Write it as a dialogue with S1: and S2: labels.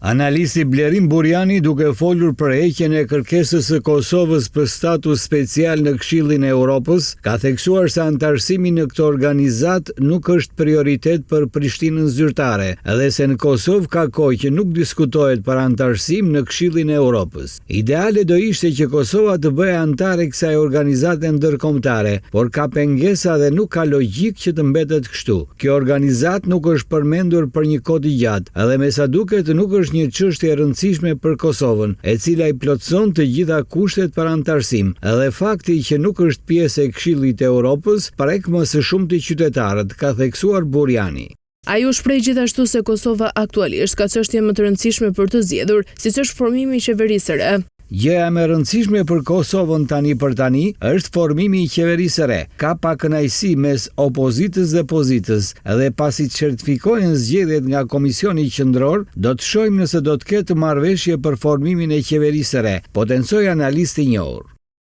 S1: Analisti Blerim Burjani, duke folur për heqjen e kërkesës së Kosovës për status special në Këshillin e Europës, ka theksuar se antarësimi në këtë organizat nuk është prioritet për Prishtinën zyrtare, edhe se në Kosovë ka kohë që nuk diskutohet për antarësim në Këshillin e Europës. Ideale do ishte që Kosova të bëhej antare kësaj organizate ndërkombëtare, por ka pengesa dhe nuk ka logjik që të mbetet kështu. Kjo organizat nuk është përmendur për një kohë të gjatë, edhe me sa duket nuk është një çështje e rëndësishme për Kosovën, e cila i plotëson të gjitha kushtet për antarësim, edhe fakti që nuk është pjesë e Këshillit të Europës prek më së shumti qytetarët, ka theksuar Burjani.
S2: Ai u shpreh gjithashtu se Kosova aktualisht ka çështje më të rëndësishme për të zgjedhur, siç është formimi i qeverisë së re.
S1: Gjëja më e rëndësishme për Kosovën tani për tani është formimi i qeverisë së re. Ka pakënaqësi mes opozitës dhe pozitës, edhe pasi certifikohen zgjedhjet nga Komisioni Qendror, do të shohim nëse do të ketë marrëveshje për formimin e qeverisë së re, potencoi analisti i njohur.